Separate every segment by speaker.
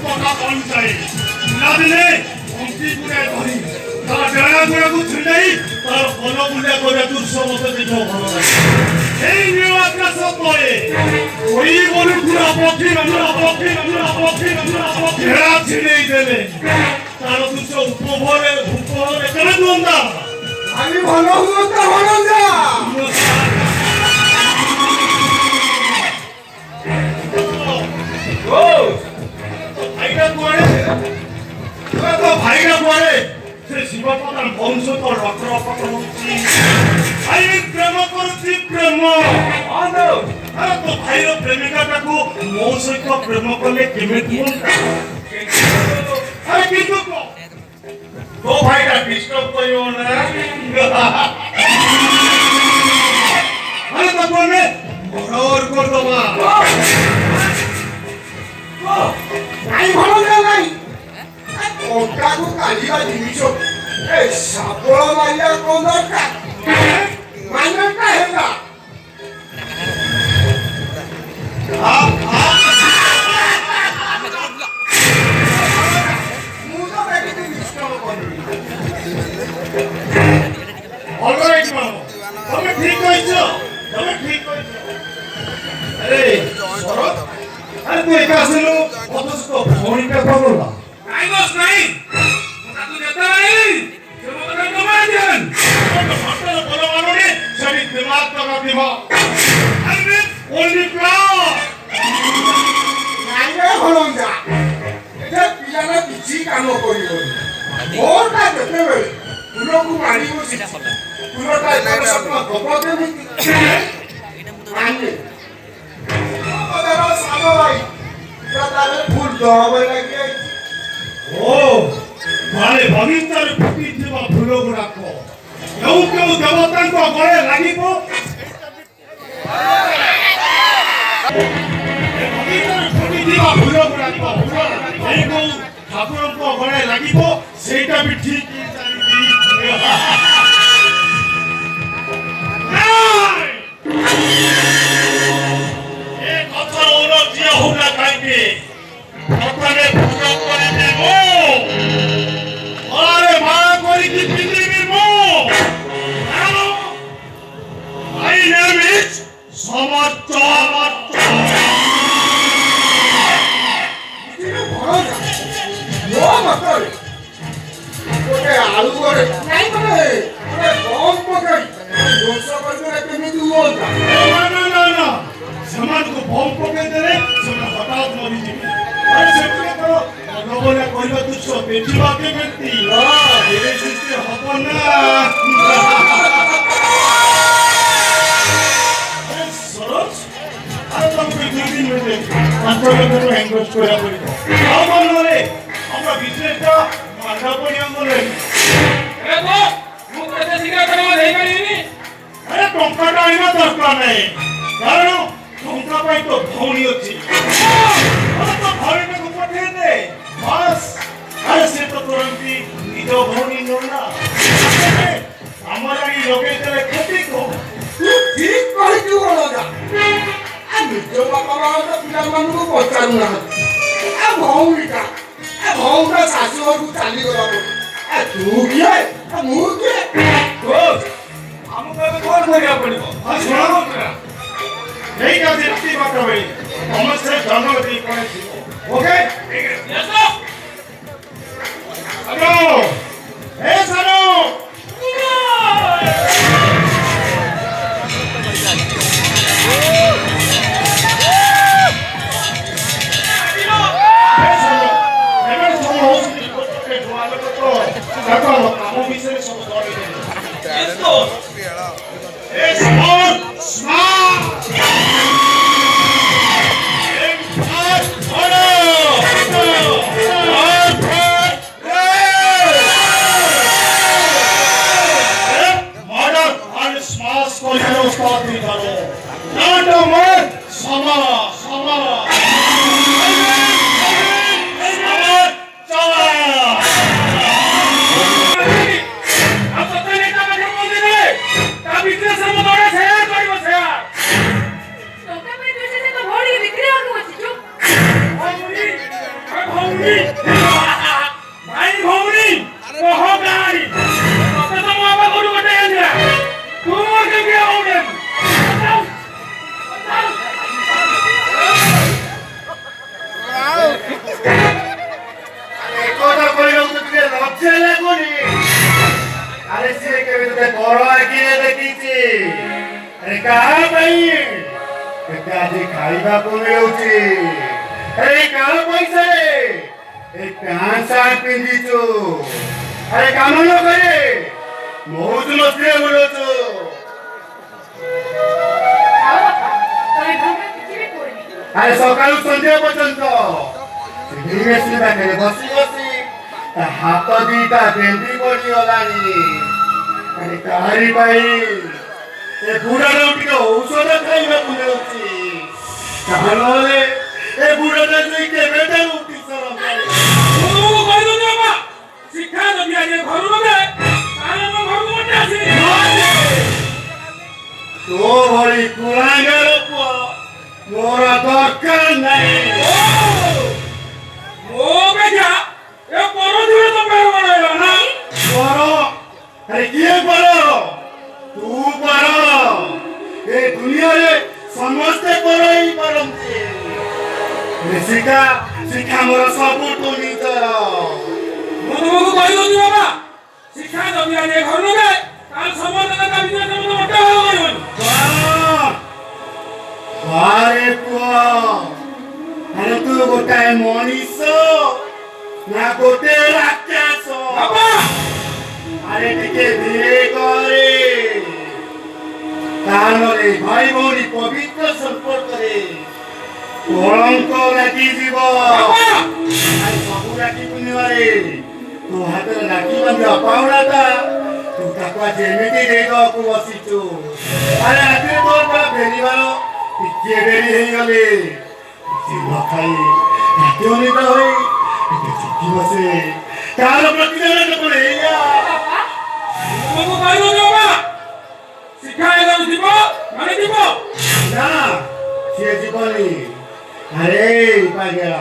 Speaker 1: पका पहुंचाई नदिले उनकी पूरे धरी तार जड़ा गुड़ा को छिड़ाई तार फलो बुले करे तू समस्त दिखो भलो এই নিউ আপনার সব পড়ে ওই বলে পুরো পক্ষী আমরা ঘেরা ছিড়েই দেবে তার দুঃখ উপভোগে কেন দুন্দা
Speaker 2: আমি ভালো হুঁতা ভালো যা
Speaker 1: ও ভাইরা পড়ে তো ভাইরা পড়ে সে শিবপাতার বংশ তো রক্ত হচ্ছে আমি প্রেম করছি প্রেম আরে তো ভাইর প্রেমিকাটাকে ମୋ ସହିତ ପ୍ରେମ କଲେ କେମିତି ହୁଅନ୍ତା ଆରେ କିନ୍ତୁ ତୋ ଭାଇଟା ଡିଷ୍ଟର୍ବ କରିବ ନା ଆରେ ତାକୁ ଆମେ ମର୍ଡର କରିଦବା
Speaker 2: ନାଇଁ ଭଲ ନାଇଁ କଣ୍ଟାକୁ କାଲିବା ଜିନିଷ ଏ ଶାବଳ ମାରିବା କଣ ଦରକାର ମାନେଟା ହେଲା ମୁଁ ତ ଦେଖିକି ନିଶ୍ଚୟ କରିବି
Speaker 1: অলরাইট মামা তুমি ঠিক কইছো আরে শরৎ আরে তুই একা আসলো অথচ তো ফোনটা পাবো না
Speaker 3: নাই বস নাই ওটা তো যেতে নাই তুমি তো কমাই দেন
Speaker 1: তো হঠাৎ বড় মানে সবই দিমাগ টাকা দিমাগ আরে ওনলি প্লাস
Speaker 2: ନାଇଁ ରେ ହଳନ୍ଦା ଏ ପିଲାଟା କିଛି କାମ କରିବନି ମୋରଟା ଯେତେବେଳେ ଫୁଲକୁ ମାରି ବସିଛି ଫୁଲଟା ଏପଟେ ସେପଟେ ଦବ କେମିତି ମାନେ ସାନ ଭାଇ ତାର ଫୁଲ ଦବ ଲାଗି
Speaker 1: ଓ ମାନେ ବଗିଚାରେ ଫୁଟିଥିବା ଫୁଲ ଗୁଡାକ କେଉଁ କେଉଁ ଦେବତାଙ୍କ ଗଳେ ଲାଗିବ ଫୁଟିଥିବା ଫୁଲ ଗୁଡାକ ଏଇ କୋଉ ଠାକୁରଙ୍କ ଗଳେ ଲାଗିବ ସେଇଟା ବି ଠିକ ଏ କଥାର ଉନ୍ନତି ହଉନା କାହିଁକି ପ୍ରଥମେ ପୂଜ କରିବି ମୁଁ ଆରେ ମା କରିକି ପିନ୍ଧିବି ମୁଁ My name is ସମର୍ଥ
Speaker 2: ମୋ ମତରେ ଗୋଟେ ଆଳୁ ଗୋଟେ ନାଇଁ ମାନେ ଗୋଟେ ବମ୍ ପକାଇ ଧ୍ୱଂସ କରିଦେଲେ କେମିତି ହୁଅନ୍ତା
Speaker 1: ନା ସେମାନଙ୍କୁ ବମ୍ ପକେଇ ଦେଲେ ସେମାନେ ହଠାତ୍ ମରିଯିବେ ଆରେ ସେଥିରେ ତ ନବନା କହିବା ତୁଚ୍ଛ ଦେଖିବା କେମିତି ଧୀରେ ସୃଷ୍ଟି ହବ ନା ସରୋଜ ଆରେ ତମକୁ 2 ଦିନ ମିଳିଲେ 5 ଲକ୍ଷରୁ ଇନଭେଷ୍ଟ କରିବାକୁ ପଡ଼ିବ ଆଉ ମନରେ আমরা বিজনেসটা মাথা পড়িয়ে বলে
Speaker 3: এ তো ମୁଁ କେତେ ଶୀଘ୍ର ତମକୁ ଦେଇପାରିବିନି
Speaker 1: আরে টঙ্কাটা আইনা দরকার নাই কারণ টঙ্কা পাই তো ভৌনি ଅଛି আরে তো ভৌনিটাকে পঠিয়ে দে বাস আরে সে তো তুরন্তি নিজ ভৌনি না আমার এই লোকে তেলে ক্ষতি কো
Speaker 2: ତୁ ଠିକ କହିଛୁ ଅଲଗା ନିଜ ବାପା ମା ତ ପିଲାମାନଙ୍କୁ ପଚାରୁନାହାନ୍ତି ଭଉଣୀଟା ଭଉଣୀଟା ଶାଶୁ ଘରକୁ ଚାଲିଗଲା ତୁ କିଏ ମୁଁ କିଏ
Speaker 1: ଆମକୁ ଏବେ କଣ କରିବାକୁ ପଡିବ ଶୁଣ ଏଇ କାଜି ରାତି ବାରଟା ବେଳେ ସମସ୍ତେ ଜଙ୍ଗଲ ଦେଇ ପଳେଇଥିବ ଓକେ ହ୍ୟାଲୋ ହେ ସାନୁ কাম বিଷୟରେ ସବୁ ଭାଇ ଭଉଣୀ କହ ଗାଇ ତତେ ତ ମୋ ବାପା ଘରୁ ଗୋଟେ ଆଣିଲା ତୁ ମୋର କେମିତି ହଉନି
Speaker 2: ଏକଥା କହିବାକୁ ଟିକେ ଲଜ୍ଜା ଲାଗୁନି ଆରେ ସିଏ କେବେ ତତେ ବଡ ଆଖିରେ ଦେଖିଛି ଆରେ କାହା ପାଇଁ କେତେ ଆଜି ଖାଇବାକୁ ମିଳୁଛି ଆରେ କାହା ପଇସାରେ ଏ ପ୍ୟାଣ୍ଟ ସାର୍ଟ ପିନ୍ଧିଛୁ ଆରେ କାମ ନ କରି ବହୁତ ମସ୍ତିରେ ବୁଲୁଛୁ ଆରେ ସକାଳୁ ସନ୍ଧ୍ୟା ପର୍ଯ୍ୟନ୍ତ ମେସିନ ପାଖରେ ବସି ବସି ତା ହାତ ଦିଟା ବେନ୍ଦି ପଡିଗଲାଣି ଆରେ କାହାରି ପାଇଁ ଏ ବୁଢାର ଟିକେ ଔଷଧ ଖାଇବାକୁ ମିଳୁଛି ତାହେଲେ ଏ ବୁଢାଟା ତୁଇ କେବେ ତାକୁ ଉଠିସ
Speaker 1: ଶିକ୍ଷା ଯଦି ଆଜି ଘରୁ ନବେ ତାହେଲେ ମୋ ଘରକୁ ଗୋଟେ ଆସିବି
Speaker 2: ତୋ ଭଳି କୁଳାଙ୍ଗାର ପୁଅ ମୋର ଦରକାର ନାହିଁ
Speaker 1: ମୋ ବେଜା ଏ ପର ଦିନ ତ ପେର ବନାଇଲା ନା
Speaker 2: ପର ଆରେ କିଏ ପର ତୁ ପର ଏ ଦୁନିଆରେ ସମସ୍ତେ ପର ହିଁ ପାରନ୍ତି ଶିଖା ଶିଖା ମୋର ସବୁଠୁ ନିଜର
Speaker 1: ମୁଁ ତୁମକୁ କହିଦଉଛି ବାବା ଶିକ୍ଷା ଯଦି ଆଜି ଘରୁ ନବେ ତାହେଲେ ସମସ୍ତେ ତା ଭିତରେ ତମେ ମୋଟା ହବ କରିବନି
Speaker 2: ଆରେ ପୁଅ ଆରେ ତୁ ଗୋଟାଏ ମଣିଷ ନା ଗୋଟେ ରାକ୍ଷସ ଆରେ ଟିକେ ଧୀରେ କରେ ତାହେଲେ ଭାଇ ଭଉଣୀ ପବିତ୍ର ସମ୍ପର୍କରେ କଳଙ୍କ ଲାଗିଯିବ ସବୁ ରାକ୍ଷୀ ପୂର୍ଣ୍ଣିମାରେ ତୋ ହାତରେ ରାକ୍ଷୀ ବାନ୍ଧିବା ପାଉଣାଟା ତୁ ତାକୁ ଆଜି ଏମିତି ଦେଇଦେବାକୁ ବସିଛୁ ଆରେ ରାତିରେ ତୋର ପରା ଫେରିବାର ଟିକେ ଡେରି ହେଇଗଲେ କିଛି ନ ଖାଇ ରାତି ଅନିଦ୍ରା ହୋଇ ଟିକେ ଚୁଟି ବସେ ତାର ପ୍ରତିଦାନ କଣ ଏଇଆ
Speaker 1: ତୁମକୁ କହିଦଉଛି ବାବା ଶିକ୍ଷା ଏଗାରୁ ଯିବ ମାନେ ଯିବ
Speaker 2: ନା ସିଏ ଯିବନି ଆରେ ପାଗେଳା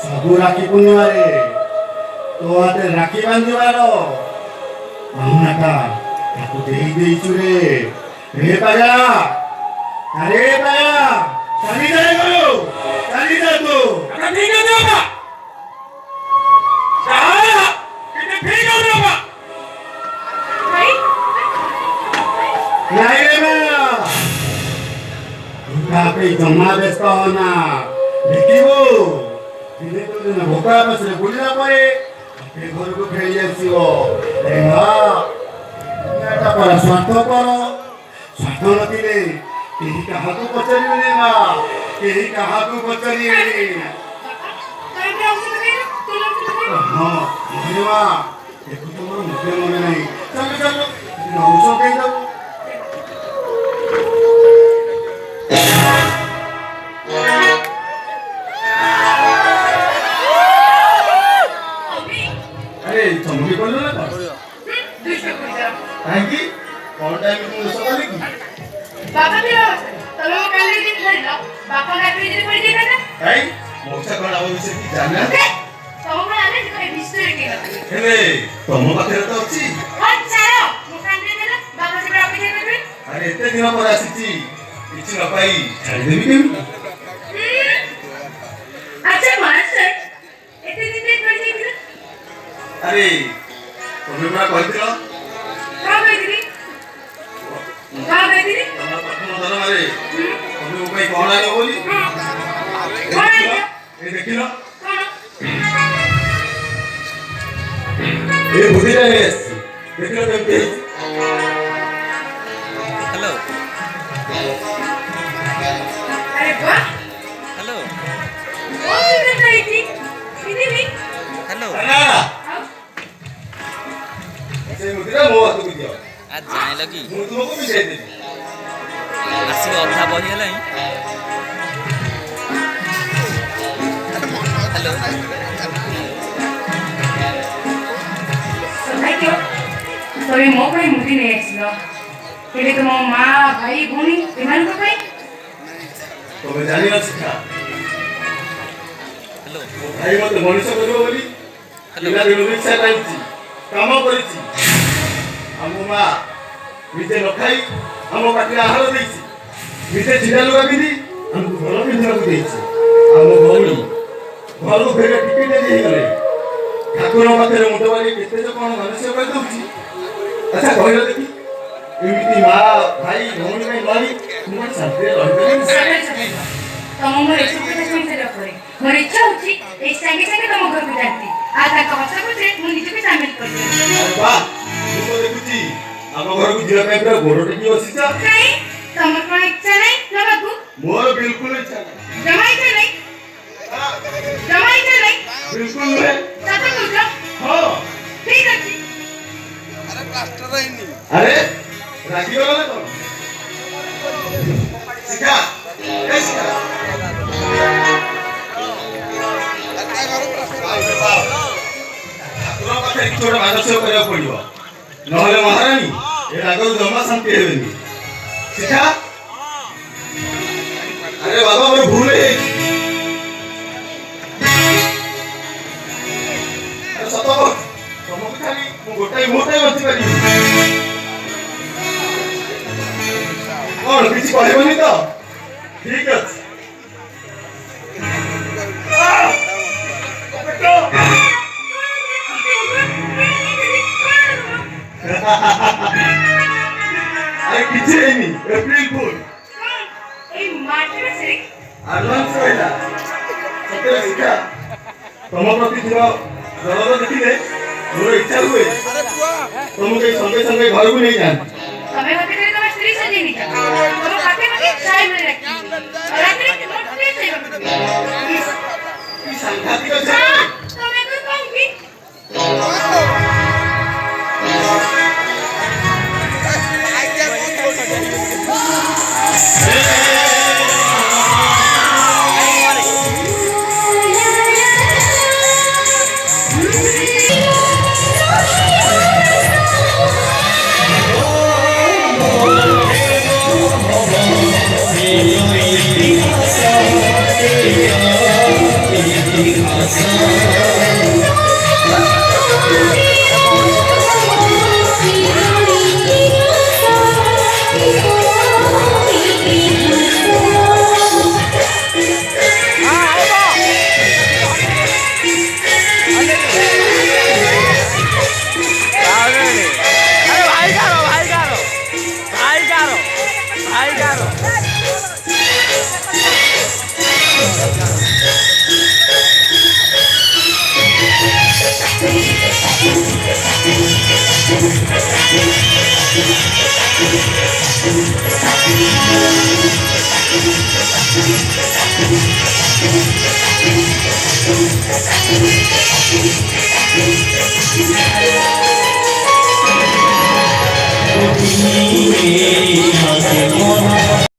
Speaker 2: ସବୁ ରାକ୍ଷୀ ପୂର୍ଣ୍ଣିମାରେ ତୋ ହାତରେ ରାକ୍ଷୀ ବାନ୍ଧିବାର ପାଉଣାଟା ତାକୁ ଦେଇ ଦେଇଛୁ ରେ ପାଗେଳା ଆରେ ପାଗେଳା ଚାଲି ଯାଏ ଗଲୁ ଚାଲି ଯା ତୁ
Speaker 1: ଆଚ୍ଛା ଠିକ ଅଛି ବାବା ତାହେଲେ କିନ୍ତୁ ଠିକ ଅଛି ବାବା
Speaker 2: ନାଇଁ ରେ ମା ତାପରେ ଜମା ବ୍ୟସ୍ତ ହନା ଦେଖିବୁ ଦିନେ ତୁ ଦିନ ଭୋକ ବସରେ ବୁଲିଲା ପରେ ଘରକୁ ଫେରି ଆସିବ ଦୁନିଆଟା ପରା ସ୍ୱାର୍ଥପର ସ୍ୱାର୍ଥ ନଥିଲେ କେହି କାହାକୁ ପଚାରିବେନି ମା କେହି କାହାକୁ ପଚାରିବେନି ହଁ ମା ଦେଖୁ ତମର ମୁଖ୍ୟ ମନେ ନାହିଁ ଚାଲୁ ଚାଲୁ ଔଷଧ ଦେଇଦେବୁ ଚମକି ପଡିଲ ନା କାହିଁକି କଣ ଟାଇମ ମୁଁ ଦୋଷ କଲି କି
Speaker 4: ବାପା ବି ତମେ କାଲି ଦିନ ଧରିଲ ବାପା ଗାଡ଼ି ଭିତରେ ପଡ଼ି ଯାଇଥାନ୍ତା
Speaker 2: କାଇଁ ମଉସା କଣ ଆମ ବିଷୟରେ କି ଜାଣିନାହାନ୍ତି
Speaker 4: ତମ କଣ ଆମେ ଗୋଟେ ବିଷୟରେ କି କଥା
Speaker 2: ହେଲେ ତମ ପାଖରେ ତ ଅଛି
Speaker 4: ହଁ ଚାଲ ମୁଁ କାଲି ଦେଲ ବାପା ସେଟା ଅପେକ୍ଷା କରିବେ
Speaker 2: ଆରେ ଏତେ ଦିନ ପରେ ଆସିଛି କିଛି ନ ପାଇ ଛାଡ଼ିଦେବି କେମିତି
Speaker 4: ଆଚ୍ଛା ମାଷ୍ଟର ଏତେ ଦିନ ଦେଇ ପଡ଼ି ଯାଇଥିଲା
Speaker 2: ଆରେ ତମେ ପରା କହିଥିଲ
Speaker 4: କଣ କହିଥିଲି
Speaker 2: ତମର ପ୍ରଥମ ଦରମାରେ ତମେ ମୋ ପାଇଁ କଣ ଆଣିବ ବୋଲି ଦେଖିଲ ଏ ବୁଦ୍ଧିଟା ନେଇ ଆସିଛି ଦେଖିଲ କେମିତି ହେଇଛି
Speaker 5: हेलो
Speaker 4: अरे वाह
Speaker 5: हेलो
Speaker 4: बहुत सुंदर रही थी दीदी भी
Speaker 5: हेलो
Speaker 2: ନା ସେ ବୁଦ୍ଧିଟା ମୋ ହାତକୁ ଦିଅ
Speaker 5: आज जाए लगी
Speaker 2: ମୁଁ ତୁମକୁ ମିଶାଇ ଦେବି
Speaker 5: आसिक अधा बढ़ीगला हेलो
Speaker 4: सौभाग्य तमे मो ପାଇଁ ମୁଦି ନେଇ ଆସିଲ ହେଲେ ତୁମ ମା ଭାଇ ଭଉଣୀ ଏମାନଙ୍କ ପାଇଁ
Speaker 2: ତମେ ଜାଣିନ ଶିକ୍ଷା
Speaker 5: हेलो ହ୍ୟାଲୋ
Speaker 1: ଭାଇ ମତେ ମଣିଷ କରିବ ବୋଲି ପିଲା ଦିନରୁ ଇଚ୍ଛା କରିଛି କାମ କରିଛି। ଆମ ମା ନିଜେ ନ ଖାଇ ଆମ ପାଟିରେ ଆହାର ଦେଇଛି, ନିଜେ ଛିଡ଼ା ଲୁଗା ପିନ୍ଧି ଆମକୁ ଭଲ ପିନ୍ଧିବାକୁ ଦେଇଛି। ଆମ ଭଉଣୀ ଘରୁ ଫେରେ ଟିକେ ଡେରି ହେଇଗଲେ ଠାକୁର ପାଖରେ ମୁଣ୍ଡ ମାରି କେତେ ଯେ କଣ ମାନସିକ କରିଦେଉଛି। ଆଚ୍ଛା କହିଲ ଦେଖି, ଏମିତି ମା ଭାଇ ଭଉଣୀ ପାଇଁ ମାରି ମୁଁ କଣ ଶାନ୍ତିରେ ରହିପାରିବି?
Speaker 4: ତମ ମୋର ଏସବୁ କଥା ଶୁଣି ସାରିବା ପରେ ମୋର ଇଚ୍ଛା ହଉଛି ଏଇ ସାଙ୍ଗେ ସାଙ୍ଗେ ତମ ଘରକୁ ଯାଆନ୍ତି ଆଉ ତାଙ୍କ ହସ ଖୁସିରେ ମୁଁ ନିଜକୁ ସାମିଲ କରିବି।
Speaker 1: ବାଃ, ମୁଁ ତ ଦେଖୁଛି ଆମ ଘରକୁ ଯିବା ପାଇଁ ପୁରା ଗୋଡ଼ ଟେକି ବସିଛ।
Speaker 4: କାଇଁ ତମର କଣ ଇଚ୍ଛା ନାହିଁ ନବାକୁ?
Speaker 1: ମୋର ବିଲକୁଲ ଇଚ୍ଛା ନାହିଁ।
Speaker 4: ଜମା ଇଚ୍ଛା ନାହିଁ? ଜମା ଇଚ୍ଛା ନାହିଁ?
Speaker 1: ବିଲକୁଲ ନୁହେଁ।
Speaker 4: ସତ କହୁଛ?
Speaker 1: ହଁ।
Speaker 4: ଠିକ ଅଛି।
Speaker 1: ଆରେ ରାଗିଗଲ ନା କଣ? ଶିଖା, ଏ ଶିଖା। ଠାକୁର ପାଖରେ କିଛି ଗୋଟେ ମାନସିକ କରିବାକୁ ପଡିବ, ନହେଲେ ମହାରାଣୀ ଏ ରାଗରୁ ଜମା ଶାନ୍ତି ହେବେନି। ଶିଖା, ଆରେ ବାବା ମୋର ଭୁଲ ହେଇଯାଇଛି। ଆରେ ସତ କହୁଛି, ତମକୁ ଖାଲି ମୁଁ ଗୋଟାଏ ମୁହୂର୍ତ୍ତରେ ବଞ୍ଚି ପାରିବି। କଣ କିଛି କହିବନି ତ? ଠିକ ଅଛି। আরে কিছু হয়নি, এপ্রিল ফুল।
Speaker 4: এই মাটির সে
Speaker 1: আডভান্স রইলা। সত্যি শিখা, তোমার প্রতি ଥିବା ଦରଦ ଦେଖିଲେ ମୋର ଇଚ୍ଛା ହୁଏ ତମକୁ ଏଇ ସଙ୍ଗେ ସଙ୍ଗେ ଘରକୁ ନେଇଯାଆନ୍ତି।
Speaker 4: ତମେ ମତେ କରି ତମ ସ୍ତ୍ରୀ ସଜେଇ ନେଇଛ। ତମ ପାଖେ ମତେ ଛାଇ ମିଳି ରାଖି ରାତିରେ ମୋ ସ୍ତ୍ରୀ ଶୋଇବାକୁ ଦେବି।
Speaker 1: କି ସାଂଘାତିକ ଝିଅ।
Speaker 4: ତମେ କଣ କହିବି?